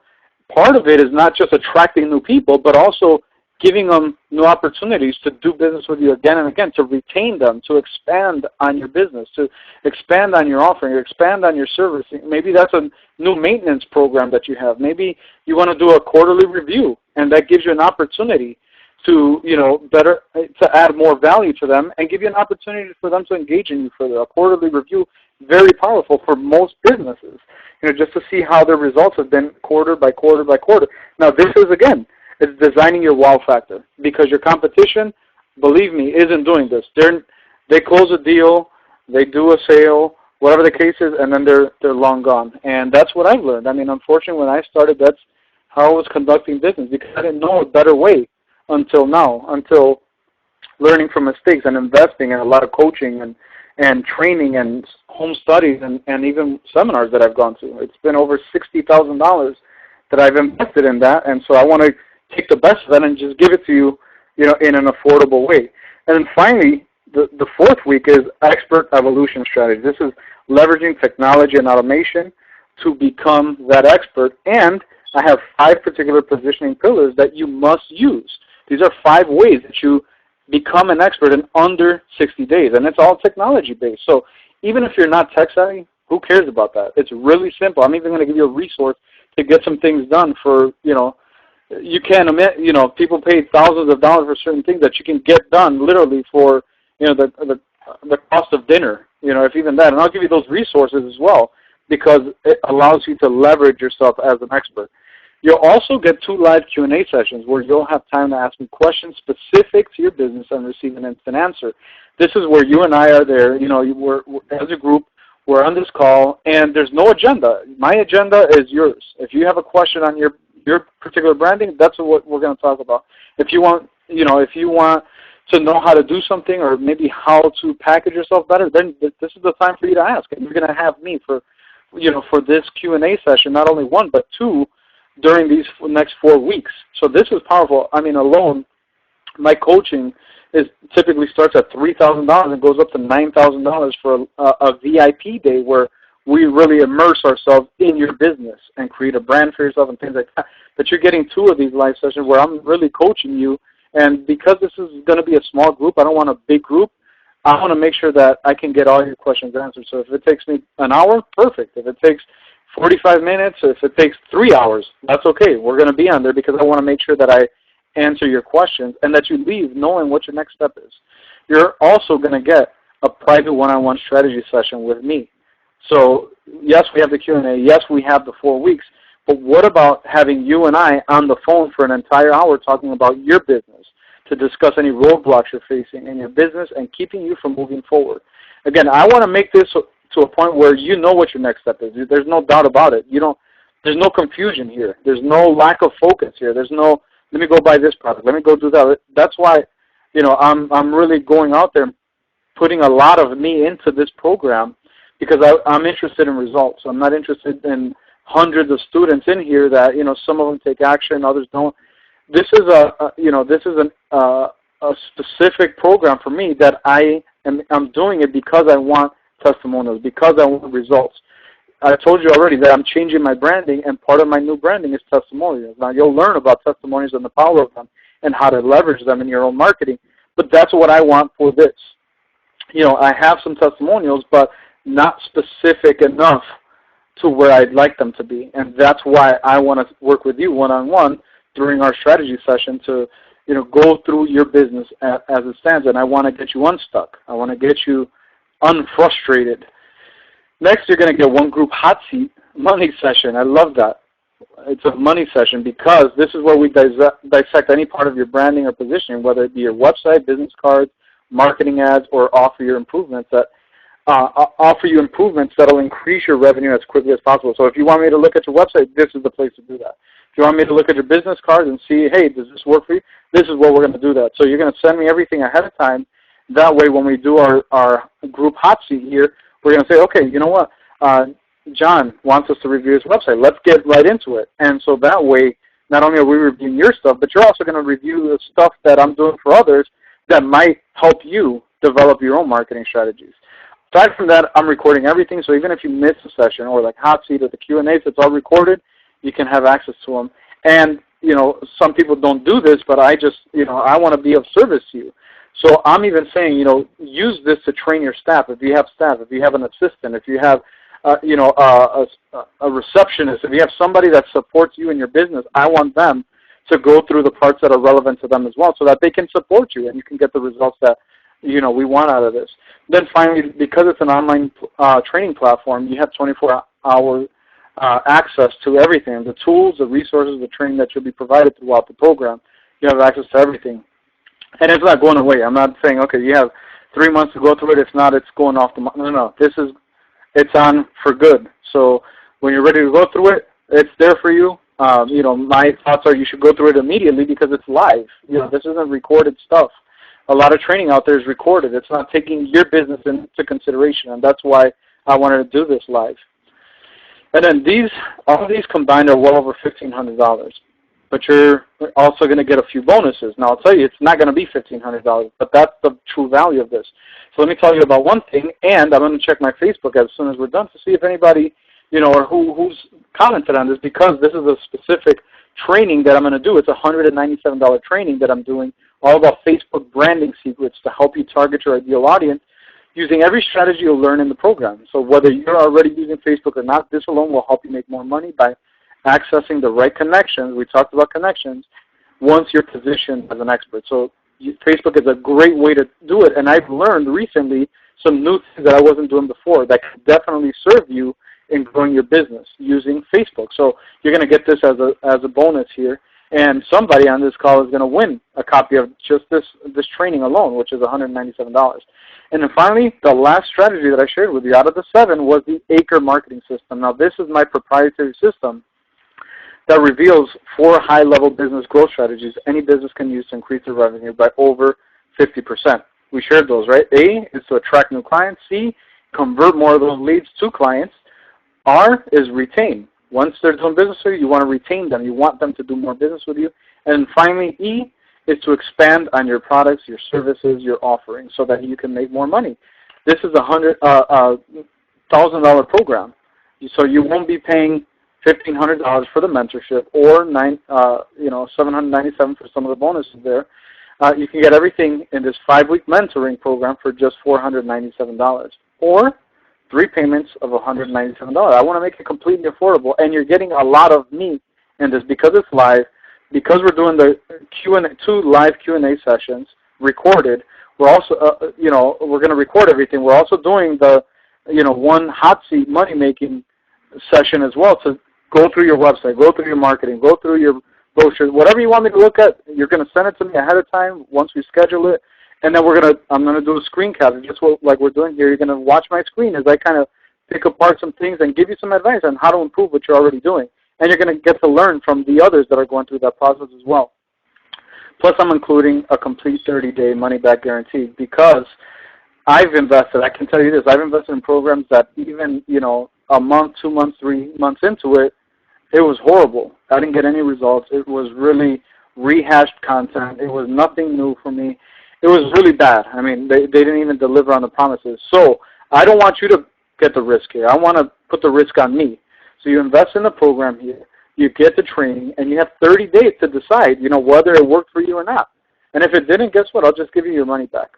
Speaker 1: part of it is not just attracting new people, but also giving them new opportunities to do business with you again and again, to retain them, to expand on your business, to expand on your offering, expand on your service. Maybe that's a new maintenance program that you have. Maybe you want to do a quarterly review, and that gives you an opportunity to, to add more value to them and give you an opportunity for them to engage in you further. A quarterly review, very powerful for most businesses, just to see how their results have been quarter by quarter by quarter. Now, this is, again, it's designing your wow factor, because your competition, believe me, isn't doing this. They close a deal, they do a sale, whatever the case is, and then they're long gone. And that's what I've learned. I mean, unfortunately, when I started, that's how I was conducting business, because I didn't know a better way until now, until learning from mistakes and investing in a lot of coaching and training and home studies and even seminars that I've gone to. It's been over $60,000 that I've invested in that, and so I want to take the best of that and just give it to you, in an affordable way. And then finally, the 4th week is expert evolution strategy. This is leveraging technology and automation to become that expert. And I have 5 particular positioning pillars that you must use. These are 5 ways that you become an expert in under 60 days. And it's all technology-based. So even if you're not tech-savvy, who cares about that? It's really simple. I'm even going to give you a resource to get some things done for, you can't admit, people pay thousands of dollars for certain things that you can get done literally for, the cost of dinner, if even that. And I'll give you those resources as well, because it allows you to leverage yourself as an expert. You'll also get 2 live Q&A sessions where you'll have time to ask me questions specific to your business and receive an instant answer. This is where you and I are there. We're as a group, we're on this call, and there's no agenda. My agenda is yours. If you have a question on your particular branding, that's what we're going to talk about. If you want, to know how to do something, or maybe how to package yourself better, then this is the time for you to ask. And you're going to have me for this Q&A session, not only 1 but 2 during these next 4 weeks. So this is powerful. I mean, alone, my coaching typically starts at $3,000 and goes up to $9,000 for a VIP day, where we really immerse ourselves in your business and create a brand for yourself and things like that. But you're getting 2 of these live sessions where I'm really coaching you. And because this is going to be a small group, I don't want a big group. I want to make sure that I can get all your questions answered. So if it takes me an hour, perfect. If it takes 45 minutes, if it takes 3 hours, that's okay. We're going to be on there, because I want to make sure that I answer your questions and that you leave knowing what your next step is. You're also going to get a private one-on-one strategy session with me. So yes, we have the Q&A. Yes, we have the 4 weeks. But what about having you and I on the phone for an entire hour talking about your business, to discuss any roadblocks you're facing in your business and keeping you from moving forward? Again, I want to make this to a point where you know what your next step is. There's no doubt about it. There's no confusion here. There's no lack of focus here. There's no, let me go buy this product. Let me go do that. That's why, I'm really going out there and putting a lot of me into this program, because I'm interested in results. I'm not interested in hundreds of students in here that, some of them take action, others don't. This is a specific program for me that I'm doing it because I want testimonials, because I want results. I told you already that I'm changing my branding, and part of my new branding is testimonials. Now, you'll learn about testimonials and the power of them and how to leverage them in your own marketing, but that's what I want for this. I have some testimonials, but not specific enough to where I'd like them to be. And that's why I want to work with you one-on-one during our strategy session to, go through your business as it stands. And I want to get you unstuck. I want to get you unfrustrated. Next, you're going to get one group hot seat money session. I love that. It's a money session because this is where we dissect any part of your branding or positioning, whether it be your website, business cards, marketing ads, or offer you improvements that'll increase your revenue as quickly as possible. So if you want me to look at your website, this is the place to do that. If you want me to look at your business cards and see, hey, does this work for you? This is where we're going to do that. So you're going to send me everything ahead of time. That way, when we do our group hot seat here, we're going to say, okay, you know what? John wants us to review his website. Let's get right into it. And so that way, not only are we reviewing your stuff, but you're also going to review the stuff that I'm doing for others that might help you develop your own marketing strategies. Aside from that, I'm recording everything, so even if you miss a session or like hot seat or the Q&As, it's all recorded. You can have access to them. And, you know, some people don't do this, but I just, you know, I want to be of service to you. So I'm even saying, you know, use this to train your staff. If you have staff, if you have an assistant, if you have, you know, a receptionist, if you have somebody that supports you in your business, I want them to go through the parts that are relevant to them as well so that they can support you and you can get the results that, you know, we want out of this. Then finally, because it's an online training platform, you have 24-hour access to everything, the tools, the resources, the training that you'll be provided throughout the program. You have access to everything. And it's not going away. I'm not saying, okay, you have 3 months to go through it. If not, it's going off the month. No. It's on for good. So when you're ready to go through it, it's there for you. You know, my thoughts are you should go through it immediately because it's live. You know, this isn't recorded stuff. A lot of training out there is recorded. It's not taking your business into consideration, and that's why I wanted to do this live. And then all of these combined are well over $1,500. But you're also going to get a few bonuses. Now, I'll tell you, it's not going to be $1,500, but that's the true value of this. So let me tell you about one thing, and I'm going to check my Facebook as soon as we're done to see if anybody, you know, or who's commented on this, because this is a specific training that I'm going to do. It's a $197 training that I'm doing, all about Facebook branding secrets to help you target your ideal audience using every strategy you'll learn in the program. So whether you're already using Facebook or not, this alone will help you make more money by accessing the right connections. We talked about connections once you're positioned as an expert. So Facebook is a great way to do it, and I've learned recently some new things that I wasn't doing before that could definitely serve you in growing your business using Facebook. So you're going to get this as a bonus here, and somebody on this call is going to win a copy of just this training alone, which is $197. And then finally, the last strategy that I shared with you out of the 7 was the Acre marketing system. Now, this is my proprietary system that reveals 4 high-level business growth strategies any business can use to increase their revenue by over 50%. We shared those, right? A is to attract new clients. C, convert more of those leads to clients. R is retain. Once they're doing business with you, you want to retain them. You want them to do more business with you. And finally, E is to expand on your products, your services, your offerings so that you can make more money. This is a $1,000 program. So you won't be paying $1,500 for the mentorship or $797 for some of the bonuses there. You can get everything in this 5-week mentoring program for just $497 or 3 payments of $197. I want to make it completely affordable, and you're getting a lot of me in this because it's live, because we're doing the 2 live Q&A sessions recorded. We're also, we're going to record everything. We're also doing the, 1 hot seat money making session as well to go through your website, go through your marketing, go through your brochure, whatever you want me to look at. You're going to send it to me ahead of time once we schedule it, and then I'm going to do a screen capture, just like we're doing here. You're going to watch my screen as I kind of pick apart some things and give you some advice on how to improve what you're already doing, and you're going to get to learn from the others that are going through that process as well. Plus, I'm including a complete 30-day money-back guarantee because I've invested. I can tell you this: I've invested in programs that even a month, 2 months, 3 months into it, it was horrible. I didn't get any results. It was really rehashed content. It was nothing new for me. It was really bad. I mean, they didn't even deliver on the promises. So I don't want you to get the risk here. I want to put the risk on me. So you invest in the program here, you get the training, and you have 30 days to decide, whether it worked for you or not. And if it didn't, guess what? I'll just give you your money back.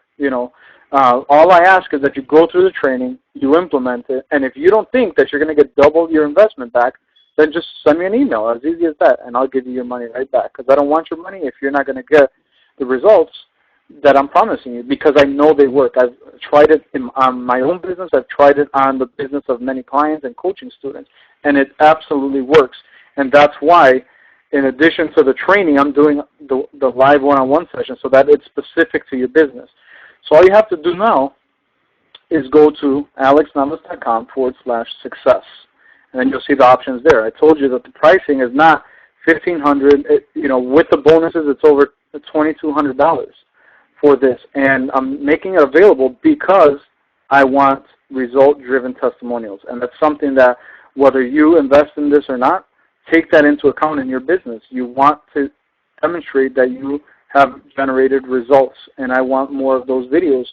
Speaker 1: All I ask is that you go through the training, you implement it, and if you don't think that you're going to get double your investment back, then just send me an email, as easy as that, and I'll give you your money right back. Because I don't want your money if you're not going to get the results that I'm promising you, because I know they work. I've tried it on my own business. I've tried it on the business of many clients and coaching students, and it absolutely works. And that's why, in addition to the training, I'm doing the live one-on-one session so that it's specific to your business. So all you have to do now is go to alexnavas.com/success, and then you'll see the options there. I told you that the pricing is not $1,500. With the bonuses, it's over $2,200 for this, and I'm making it available because I want result-driven testimonials, and that's something that whether you invest in this or not, take that into account in your business. You want to demonstrate that you have generated results, and I want more of those videos.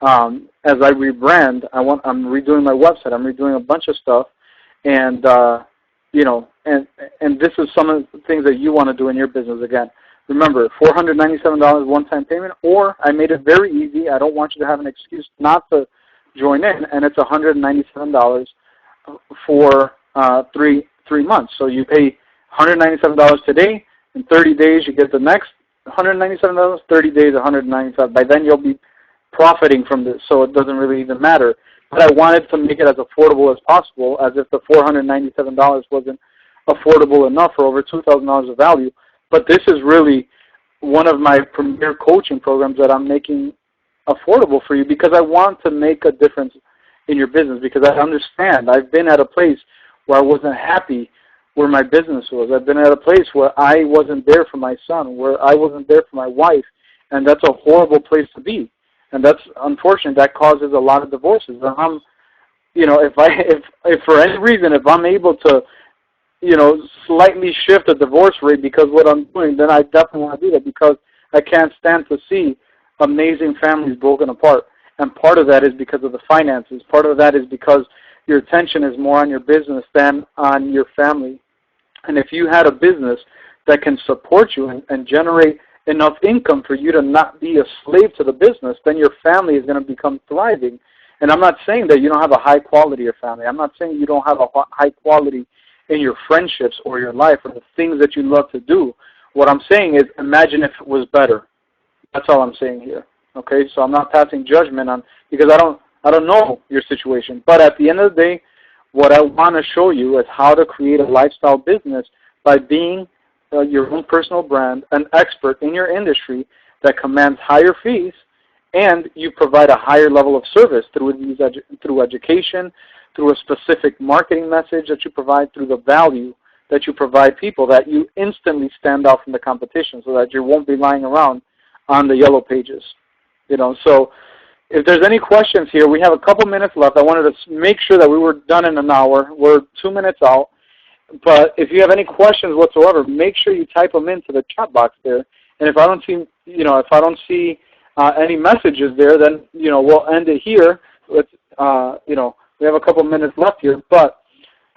Speaker 1: As I rebrand, I'm redoing my website. I'm redoing a bunch of stuff, and and this is some of the things that you want to do in your business. Again, remember, $497 one-time payment, or I made it very easy. I don't want you to have an excuse not to join in, and it's $197 for three months. So you pay $197 today. In 30 days, you get the next $197. 30 days, $197. By then, you'll be profiting from this, so it doesn't really even matter. But I wanted to make it as affordable as possible, as if the $497 wasn't affordable enough for over $2,000 of value. But this is really one of my premier coaching programs that I'm making affordable for you, because I want to make a difference in your business, because I understand. I've been at a place where I wasn't happy where my business was. I've been at a place where I wasn't there for my son, where I wasn't there for my wife, and that's a horrible place to be. And that's unfortunate. That causes a lot of divorces. And I'm, if for any reason, if I'm able to, slightly shift the divorce rate because of what I'm doing, then I definitely want to do that, because I can't stand to see amazing families broken apart. And part of that is because of the finances. Part of that is because your attention is more on your business than on your family. And if you had a business that can support you and generate enough income for you to not be a slave to the business, then your family is going to become thriving. And I'm not saying that you don't have a high quality in your family. I'm not saying you don't have a high quality in your friendships or your life or the things that you love to do. What I'm saying is, imagine if it was better. That's all I'm saying here. Okay, so I'm not passing judgment on, because I don't know your situation. But at the end of the day, what I want to show you is how to create a lifestyle business by being your own personal brand, an expert in your industry that commands higher fees, and you provide a higher level of service through education, through a specific marketing message that you provide, through the value that you provide people, that you instantly stand out from the competition, so that you won't be lying around on the yellow pages. So if there's any questions here, we have a couple minutes left. I wanted to make sure that we were done in an hour. We're 2 minutes out. But if you have any questions whatsoever, make sure you type them into the chat box there. And if I don't see, any messages there, then we'll end it here. Let's, we have a couple minutes left here. But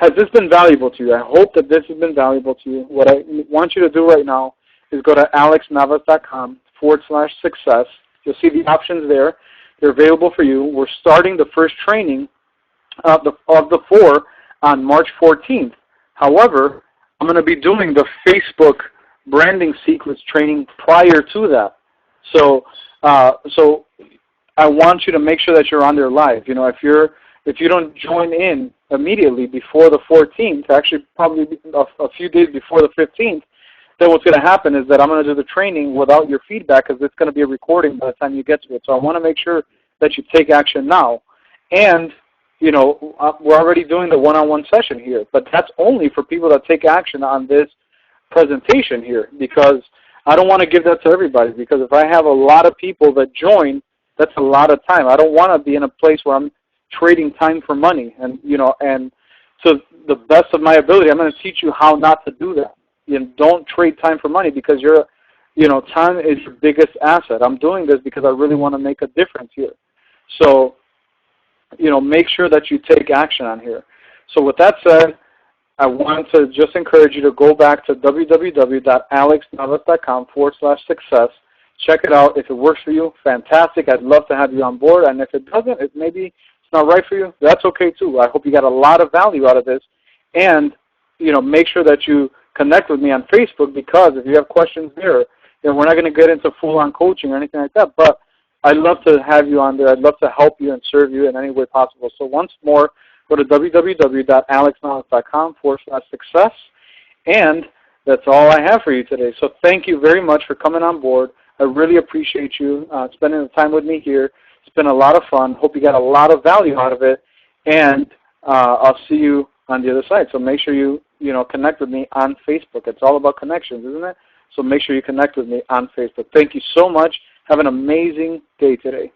Speaker 1: has this been valuable to you? I hope that this has been valuable to you. What I want you to do right now is go to alexnavas.com/success. You'll see the options there. They're available for you. We're starting the first training of the 4 on March 14th. However, I'm going to be doing the Facebook branding secrets training prior to that. So I want you to make sure that you're on there live. If you don't join in immediately before the 14th, actually probably a few days before the 15th, then what's going to happen is that I'm going to do the training without your feedback, because it's going to be a recording by the time you get to it. So I want to make sure that you take action now. And, we're already doing the one-on-one session here, but that's only for people that take action on this presentation here, because I don't want to give that to everybody, because if I have a lot of people that join, that's a lot of time. I don't want to be in a place where I'm trading time for money. And, and to the best of my ability, I'm going to teach you how not to do that. Don't trade time for money, because time is your biggest asset. I'm doing this because I really want to make a difference here. So, make sure that you take action on here. So with that said, I want to just encourage you to go back to www.alexnavas.com/success. Check it out. If it works for you, fantastic. I'd love to have you on board. And if it doesn't, maybe it's not right for you, that's okay too. I hope you got a lot of value out of this. And, make sure that you connect with me on Facebook, because if you have questions there, we're not going to get into full-on coaching or anything like that, but I'd love to have you on there. I'd love to help you and serve you in any way possible. So once more, go to www.alexnavas.com/success, and that's all I have for you today. So thank you very much for coming on board. I really appreciate you spending the time with me here. It's been a lot of fun. Hope you got a lot of value out of it, and I'll see you on the other side. So make sure you connect with me on Facebook. It's all about connections, isn't it? So make sure you connect with me on Facebook. Thank you so much. Have an amazing day today.